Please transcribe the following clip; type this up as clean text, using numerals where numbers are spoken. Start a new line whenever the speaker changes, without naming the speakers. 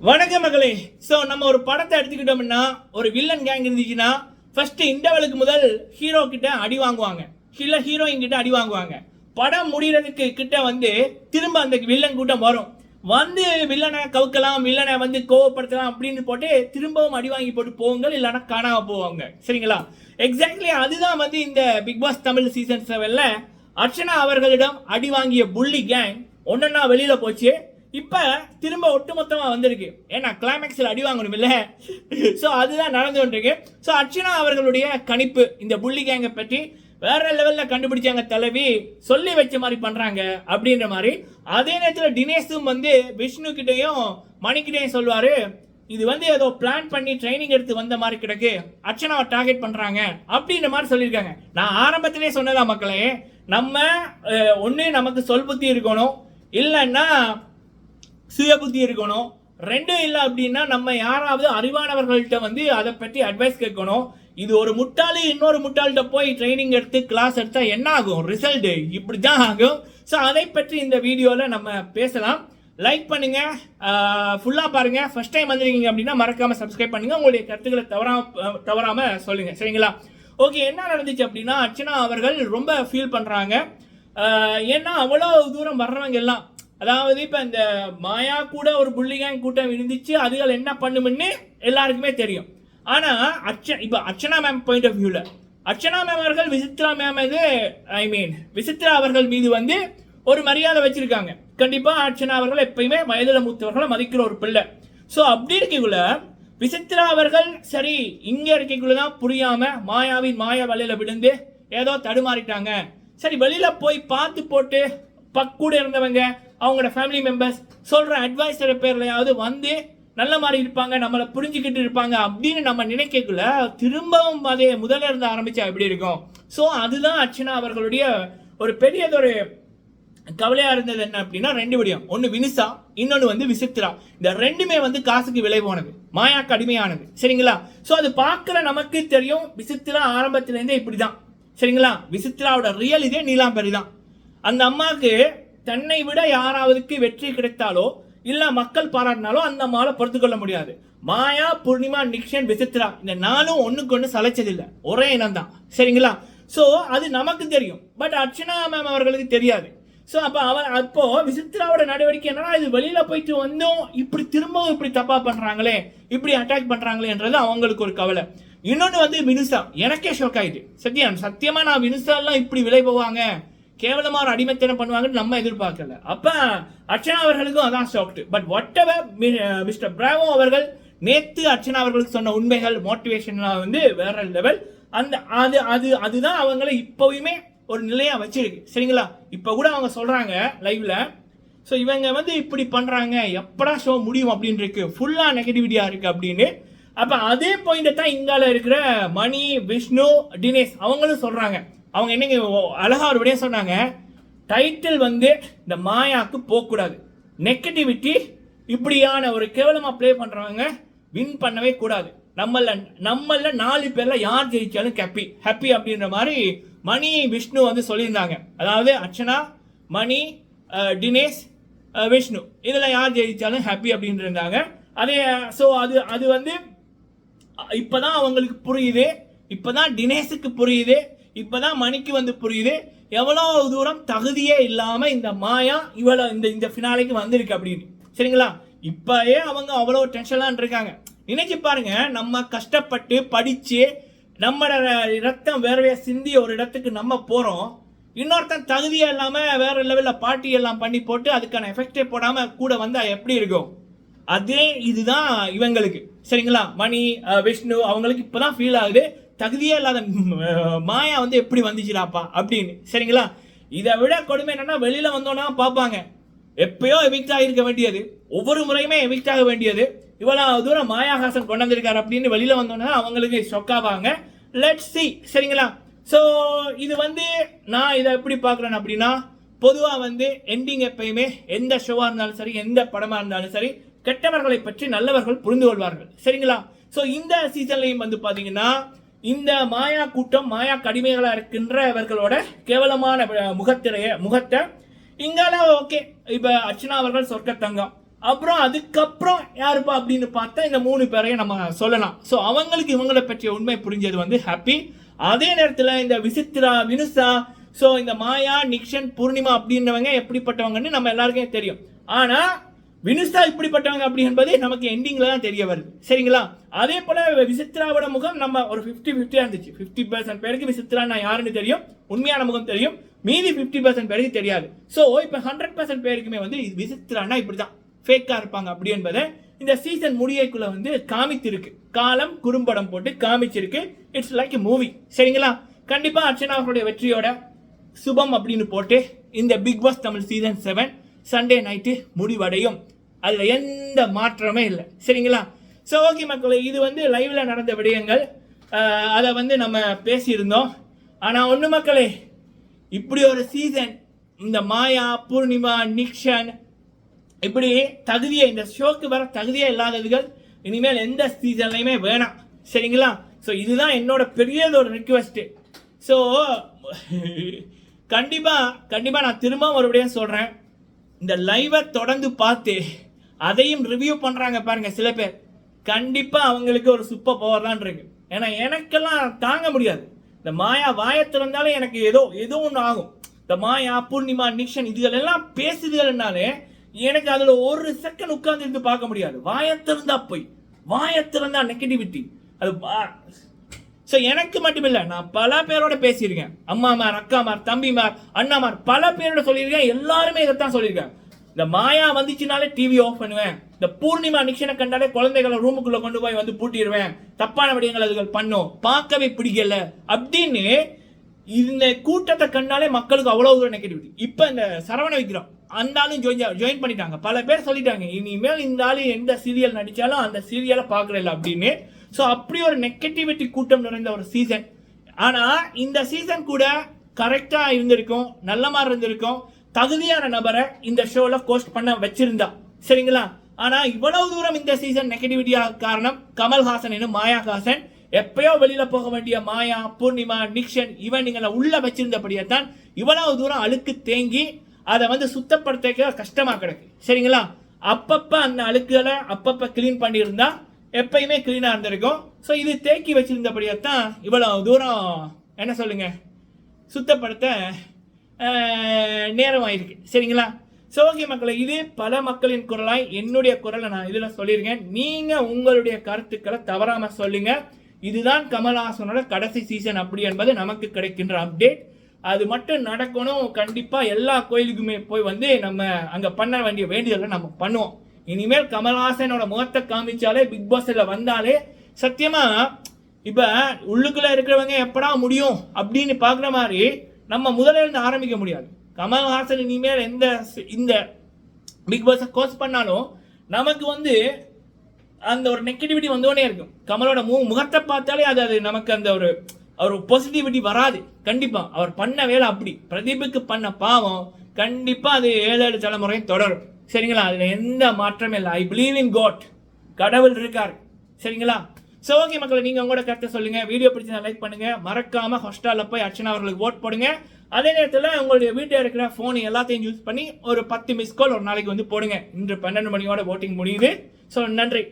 வணக்கம் மகளே. ஸோ நம்ம ஒரு படத்தை எடுத்துக்கிட்டோம்னா ஒரு வில்லன் கேங் இருந்துச்சுன்னா ஃபர்ஸ்ட் இன்டர்வலுக்கு முதல் ஹீரோ கிட்ட அடி வாங்குவாங்க, இல்லை ஹீரோயின் கிட்ட அடி வாங்குவாங்க. படம் முடிகிறதுக்கு கிட்ட வந்து திரும்ப அந்த வில்லன் கூட்டம் வரும், வந்து வில்லனை கவுக்கலாம், வில்லனை வந்து கோவப்படுத்தலாம் அப்படின்னு போட்டு திரும்பவும் அடி வாங்கி போட்டு போவாங்க, இல்லைன்னா காணாம போவாங்க. சரிங்களா? எக்ஸாக்ட்லி அதுதான் வந்து இந்த பிக் பாஸ் தமிழ் சீசன் 7ல அர்ச்சனா அவர்களிடம் அடி வாங்கிய புள்ளி கேங் ஒன்னா வெளியில போச்சு. இப்ப திரும்ப ஒட்டுமொத்தமா வந்திருக்கு. ஏன்னா கிளைமேக்ஸில் அடி வாங்கணும் இல்ல. ஸோ அதுதான் நடந்து கொண்டிருக்கு. ஸோ அர்ச்சனா அவர்களுடைய கணிப்பு இந்த புள்ளி கேங்கை பற்றி வேற லெவல்ல கண்டுபிடிச்சாங்க. தலைவி சொல்லி வச்ச மாதிரி பண்றாங்க அப்படின்ற மாதிரி. அதே நேரத்தில் தினேஷும் வந்து விஷ்ணு கிட்டையும் மணிக்கிட்டையும் சொல்வாரு, இது வந்து ஏதோ பிளான் பண்ணி ட்ரைனிங் எடுத்து வந்த மாதிரி கிடக்கு, அர்ச்சனாவை டார்கெட் பண்றாங்க அப்படின்ற மாதிரி சொல்லியிருக்காங்க. நான் ஆரம்பத்திலே சொன்னதா மக்களே, நம்ம ஒன்று நமக்கு சொல் புத்தி இருக்கணும், இல்லைன்னா சுய புத்தி இருக்கணும். ரெண்டும் இல்லை அப்படின்னா நம்ம யாராவது அறிவானவர்கள்ட்ட வந்து அதை பற்றி அட்வைஸ் கேட்கணும். இது ஒரு முட்டாளி இன்னொரு முட்டாள்கிட்ட போய் ட்ரைனிங் எடுத்து கிளாஸ் எடுத்தா என்ன ஆகும், ரிசல்ட் இப்படி தான் ஆகும். ஸோ அதை பற்றி இந்த வீடியோவில் நம்ம பேசலாம். லைக் பண்ணுங்க, ஃபுல்லாக பாருங்க. ஃபர்ஸ்ட் டைம் வந்துருக்கீங்க அப்படின்னா மறக்காம சப்ஸ்கிரைப் பண்ணுங்க, உங்களுடைய கருத்துக்களை தவறாம சொல்லுங்க. சரிங்களா? ஓகே, என்ன நடந்துச்சு அப்படின்னா அர்ச்சனா அவர்கள் ரொம்ப ஃபீல் பண்றாங்க. ஏன்னா அவ்வளோ தூரம் வர்றவங்க எல்லாம், அதாவது இப்போ இந்த மாயா கூட ஒரு புள்ளிகாங் கூட்டம் இருந்துச்சு, அதுகள் என்ன பண்ணுமுன்னு எல்லாருக்குமே தெரியும். ஆனால் இப்போ அர்ச்சனா மேம் பாயிண்ட் ஆஃப் வியூவில் அர்ச்சனா மேம் அவர்கள் விசித்ரா மேம் விசித்ரா அவர்கள் மீது வந்து ஒரு மரியாதை வச்சிருக்காங்க. கண்டிப்பாக அர்ச்சனா அவர்கள் எப்பயுமே வயதில் மூத்தவர்களை மதிக்கிற ஒரு பிள்ளை. ஸோ அப்படி இருக்கக்குள்ள விசித்ரா அவர்கள் சரி இங்கே இருக்கக்குள்ள தான் புரியாமல் மாயாவின் மாயா வலையில் விழுந்து ஏதோ தடுமாறிட்டாங்க. சரி வெளியில போய் பார்த்து போட்டு கூட இருந்தவங்க அவங்களோட ஃபேமிலி மெம்பர்ஸ் சொல்ற அட்வைஸர் பேர்லையாவது வந்து நல்ல மாதிரி இருப்பாங்க, நம்மளை புரிஞ்சுக்கிட்டு இருப்பாங்க அப்படின்னு நம்ம நினைக்கக்குள்ள திரும்பவும் அதே முதல்ல இருந்து ஆரம்பிச்சா எப்படி இருக்கும். ஸோ அதுதான் அர்ச்சனா அவர்களுடைய ஒரு பெரியதொரு கவலையா இருந்தது. என்ன அப்படின்னா ரெண்டு விடயம், ஒன்று வினிசா, இன்னொன்று வந்து விசித்ரா. இந்த ரெண்டுமே வந்து காசுக்கு விலை போனது, மாயாக்கு அடிமையானது. சரிங்களா? ஸோ அது பார்க்குற நமக்கு தெரியும், விசித்ரா ஆரம்பத்திலேருந்தே இப்படிதான். சரிங்களா? விசித்ராவோட ரியல் இதே நீலாம்பரி தான். அந்த அம்மாவுக்கு தன்னை விட யாராவதுக்கு வெற்றி கிடைத்தாலோ இல்ல மக்கள் பாராட்டினாலோ அந்த அம்மாவை பொறுத்துக்கொள்ள முடியாது. மாயா, பூர்ணிமா, நிக்ஷன், விசித்ரா இந்த நாளும் ஒண்ணுக்கு ஒன்று சலைச்சதில்லை, ஒரே இனம் தான். சரிங்களா? ஸோ அது நமக்கு தெரியும், பட் அர்ச்சனா மேம் அவர்களுக்கு தெரியாது. ஸோ அப்போ விசித்ராவோட நடவடிக்கை என்னன்னா, இது வெளியில போயிட்டு வந்தோம் இப்படி திரும்பவும் இப்படி தப்பா பண்றாங்களே, இப்படி அட்டாக் பண்றாங்களேன்றது அவங்களுக்கு ஒரு கவலை. இன்னொன்று வந்து வினுசா, எனக்கே ஷோக் ஆயிட்டு. சத்தியமா நான் வினுசா எல்லாம் இப்படி விலை போவாங்க, கேவலமா ஒரு அடிமைத்தனம் பண்ணுவாங்கன்னு நம்ம எதிர்பார்க்கல. அப்ப அர்ச்சனா அவர்களுக்கும் அதான் shocked. But what ever mister Bravo அவர்கள் நேத்து அர்ச்சனா அவர்களுக்கு சொன்ன உண்மைகள் மோட்டிவேஷன்லாம் வந்து வேற லெவல். அந்த அதுதான் அவங்களை இப்பவுமே ஒரு நிலையா வச்சிருக்கு. சரிங்களா? இப்ப கூட அவங்க சொல்றாங்க லைவ்ல, ஸோ இவங்க வந்து இப்படி பண்றாங்க, எப்படா ஷோ முடியும் அப்படின்னு இருக்கு, ஃபுல்லா நெகட்டிவிட்டியா இருக்கு அப்படின்னு. அப்ப அதே பாயிண்ட் தான் இங்கால இருக்கிற மணி, விஷ்ணு, தினேஷ் அவங்களும் சொல்றாங்க. அவங்க என்னங்க அழகா ஒரு விடையா சொன்னாங்க, டைட்டில் வந்து இந்த மாயாக்கு போகக்கூடாது, நெகட்டிவிட்டி இப்படியான ஒரு கேவலமா பிளே பண்றவங்க வின் பண்ணவே கூடாது, நம்மள 4 பேர்ல யார் ஜெயிச்சாலும் ஹாப்பி அப்படின்ற மாதிரி மணி, விஷ்ணு வந்து சொல்லியிருந்தாங்க. அதாவது அர்ச்சனா, மணி, தினேஷ், விஷ்ணு இதுல யார் ஜெயிச்சாலும் ஹாப்பி அப்படின்னு இருந்தாங்க. அதே ஸோ அது வந்து இப்பதான் அவங்களுக்கு புரியுது, இப்பதான் தினேஷுக்கு புரியுது, இப்பதான் மணிக்கு வந்து புரியுது எவ்வளவு தூரம் தகுதியே இல்லாம இந்த மாயா இவ்வளவு இந்த ஃபினாலேக்கு வந்திருக்கு அப்படின்னு. சரிங்களா? இப்பயே அவங்க அவ்வளவு டென்ஷன்லாம் இருக்காங்க. நினைச்சு பாருங்க, நம்ம கஷ்டப்பட்டு படிச்சு நம்மளோட ரத்தம் வேறவே சிந்தி ஒரு இடத்துக்கு நம்ம போறோம், இன்னொருத்தன் தகுதியே இல்லாம வேற லெவல்ல பார்ட்டி எல்லாம் பண்ணி போட்டு அதுக்கான எஃபெக்டே போடாம கூட வந்தா எப்படி இருக்கும்? அதே இதுதான் இவங்களுக்கு. சரிங்களா? மணி, விஷ்ணு அவங்களுக்கு இப்பதான் ஃபீல் ஆகுது, தகுதியே இல்லாத மாயா வந்து எப்படி வந்துச்சுடாப்பா அப்படின்னு. சரிங்களா? இதை விட கொடுமை என்னன்னா, வெளியில வந்தோன்னா பார்ப்பாங்க எப்பயோ எவிக்ட் ஆகிருக்க வேண்டியது, ஒவ்வொரு முறையுமே எவிக்ட் ஆக வேண்டியது, இவ்வளவு தூரம் மாயாஹாசன் கொண்டு வந்திருக்காரு அப்படின்னு வெளியில வந்தோன்னா அவங்களுக்கு ஷொக்காவாங்க. Let's see. சரிங்களா? ஸோ இது வந்து நான் இதை எப்படி பார்க்குறேன் அப்படின்னா, பொதுவாக வந்து எண்டிங் எப்பயுமே எந்த ஷோவாக இருந்தாலும் சரி, எந்த படமாக இருந்தாலும் சரி, கெட்டவர்களை பற்றி நல்லவர்கள் புரிந்து கொள்வார்கள். சரிங்களா? ஸோ இந்த சீசன்லையும் வந்து பார்த்தீங்கன்னா இந்த மாயா கூட்டம், மாயா கடிமைகளாக இருக்கின்ற இவர்களோட கேவலமான முகத்தை இங்கால ஓகே. இப்போ அர்ச்சனா அவர்கள் சொர்க்க தங்கம், அப்புறம் அதுக்கப்புறம் யாருப்பா அப்படின்னு பார்த்தா இந்த 3 பேரையும் நம்ம சொல்லலாம். ஸோ அவங்களுக்கு இவங்களை பற்றிய உண்மை புரிஞ்சது வந்து ஹாப்பி. அதே நேரத்தில் இந்த விசித்ரா, வினுசா, ஸோ இந்த மாயா, நிக்ஷன், பூர்ணிமா அப்படின்றவங்க எப்படிப்பட்டவங்கன்னு நம்ம எல்லாருக்கும் தெரியும். ஆனால் வினுசா இப்படிப்பட்டவங்க அப்படி என்பது நமக்கு எண்டிங்ல தான் தெரிய வருது. சரிங்களா? அதே போல விசித்ராவோட முகம் நம்ம ஒரு 50-50 இருந்துச்சு. 50% பேருக்கு விசித்ரா நான் யாருன்னு தெரியும், உண்மையான முகம் தெரியும். மீதி 50% பேருக்கு தெரியாது. ஸோ இப்போ 100% பேருக்குமே வந்து விசித்ரானா இப்படிதான் ஃபேக்கா இருப்பாங்க அப்படி என்பதை இந்த சீசன் முடியக்குள்ள வந்து காமித்திருக்கு. காலம் குறும்படம் போட்டு காமிச்சிருக்கு. It's like a movie. சரிங்களா? கண்டிப்பா அர்ச்சனா அவர்களுடைய வெற்றியோட சுபம் அப்படின்னு போட்டு இந்த Bigg Boss Tamil season 7 Sunday night முடிவடையும். அதுல எந்த மாற்றமே இல்லை. சரிங்களா? ஸோ ஓகே மக்களே, இது வந்து லைவ்ல நடந்த விடயங்கள். அதை வந்து நம்ம பேசியிருந்தோம். ஆனா ஒண்ணு மக்களே, இப்படி ஒரு சீசன் இந்த மாயா, பூர்ணிமா, நிக்ஷன் இப்படி தகுதியை இந்த ஷோக்கு வர தகுதியே இல்லாததுகள் இனிமேல் எந்த சீசன்லையுமே வேணாம். சரிங்களா? ஸோ இதுதான் என்னோட பெரியது ஒரு ரிக்வெஸ்ட். ஸோ கண்டிப்பா நான் திரும்ப மறுபடியும் சொல்றேன், இந்த லைவை தொடர்ந்து பார்த்து அதையும் ரிவ்யூ பண்றாங்க பாருங்க சில பேர், கண்டிப்பா அவங்களுக்கு ஒரு சூப்பர் பவர் தான் இருக்கு. ஏன்னா எனக்கெல்லாம் தாங்க முடியாது. இந்த மாயா வாயை திறந்தாலே எனக்கு ஏதோ ஒன்று ஆகும். இந்த மாயா, பூர்ணிமா, நிக்ஷன் இதுகளெல்லாம் பேசுதுகள்னாலே எனக்கு அதுல ஒரு செகண்ட் உட்கார்ந்து இருந்து பார்க்க முடியாது. வாயை திறந்தா நெகட்டிவிட்டி அது. ஸோ எனக்கு மட்டும் இல்லை, நான் பல பேரோட பேசியிருக்கேன். அம்மாமார், அக்காமார், தம்பிமார், அண்ணாமார் பல பேரோட சொல்லியிருக்கேன். எல்லாருமே இதைத்தான் சொல்லியிருக்கேன். இந்த மாயா வந்துச்சுனாலே டிவி ஆஃப் பண்ணுவேன். இந்த பூர்ணிமா, நிக்ஷனை கண்டாலே குழந்தைகளை ரூமுக்குள்ள கொண்டு போய் வந்து பூட்டிடுவேன். தப்பான விடயங்கள் அதுகள் பண்ணும், பார்க்கவே பிடிக்கல அப்படின்னு இந்த கூட்டத்தை கண்டாலே மக்களுக்கு அவ்வளவு தூரம் நெகட்டிவிட்டி. இப்போ இந்த சரவண விக்ரம் அந்த ஆளும் ஜாயின் பண்ணிட்டாங்க. பல பேர் சொல்லிட்டாங்க, இனிமேல் இந்த ஆளு எந்த சீரியல் நடிச்சாலும் அந்த சீரியலை பார்க்கறதில்ல அப்படின்னு. ஸோ அப்படி ஒரு நெகட்டிவிட்டி கூட்டம் நிறைந்த ஒரு சீசன். ஆனால் இந்த சீசன் கூட கரெக்டாக இருந்திருக்கும், நல்ல மாதிரி இருந்திருக்கும். தகுதியான நபரை இந்த ஷோவில் கோஸ்ட் பண்ண வச்சிருந்தா. சரிங்களா? ஆனால் இவ்வளவு தூரம் இந்த சீசன் நெகட்டிவிட்டியாக காரணம் கமல்ஹாசன் என்னும் மாயாஹாசன். எப்பயோ வெளியில போக வேண்டிய மாயா, பூர்ணிமா, நிக்ஷன் இவனுங்களை உள்ள வச்சிருந்தபடியே தான் இவ்வளவு தூரம் அழுக்கு தேங்கி அதை வந்து சுத்தப்படுத்த கஷ்டமா கிடக்கு. சரிங்களா? அப்பப்ப அந்த அழுக்குகளை அப்பப்ப கிளீன் பண்ணியிருந்தா எப்பயுமே கிளீனா இருந்திருக்கும். ஸோ இது தேக்கி வச்சிருந்தபடியே தான் இவ்வளவு தூரம் என்ன சொல்லுங்க சுத்தப்படுத்த நேரம் ஆயிருக்கு. சரிங்களா? ஸோ ஓகே மக்களை, இது பல மக்களின் குரலாய் என்னுடைய குரலை நான் இதில் சொல்லியிருக்கேன். நீங்க உங்களுடைய கருத்துக்களை தவறாம சொல்லுங்க. இதுதான் கமல்ஹாசனோட கடைசி சீசன் அப்படி என்பது நமக்கு கிடைக்கின்ற அப்டேட். அது மட்டும் நடக்கணும். கண்டிப்பா எல்லா கோயிலுக்குமே போய் வந்து நம்ம அங்க பண்ண வேண்டிய வேண்டியதை நம்ம பண்ணுவோம். இனிமேல் கமல்ஹாசனோட முகத்தை காமிச்சாலே, பிக் பாஸ்ல வந்தாலே சத்தியமா இப்ப உள்ளுக்குள்ள இருக்கிறவங்க எப்படா முடியும் அப்படின்னு பாக்குற மாதிரி நம்ம முதல்ல இருந்து ஆரம்பிக்க முடியாது. கமல்ஹாசன் இனிமேல் இந்த பிக் பாஸ் கோர்ஸ் பண்ணாலும் நமக்கு வந்து அந்த ஒரு நெகட்டிவிட்டி வந்தோடனே இருக்கும். கமலோட முகத்தை பார்த்தாலே அது நமக்கு அந்த ஒரு பாசிட்டிவிட்டி வராது. கண்டிப்பா அவர் பண்ண வேலை அப்படி. பிரதீப்புக்கு பண்ண பாவம் கண்டிப்பா அது 7 தலைமுறையும் தொடரும். சரிங்களா? அதுல எந்த மாற்றமே இல்லை. I believe in God. கடவுள் இருக்காரு. சரிங்களா? ஸோ ஓகே மக்களை, நீங்க உங்களோட கருத்தை சொல்லுங்க. வீடியோ பிடிச்சா லைக் பண்ணுங்க. மறக்காம ஹாஸ்டல்ல போய் அர்ச்சனா அவர்களுக்கு ஓட் போடுங்க. அதே நேரத்தில் உங்களுடைய வீட்டில் இருக்கிற ஃபோன் எல்லாத்தையும் யூஸ் பண்ணி ஒரு 10 மிஸ் கால் ஒரு நாளைக்கு வந்து போடுங்க. இன்று 12 மணியோட ஓட்டிங் முடியுது. ஸோ நன்றி.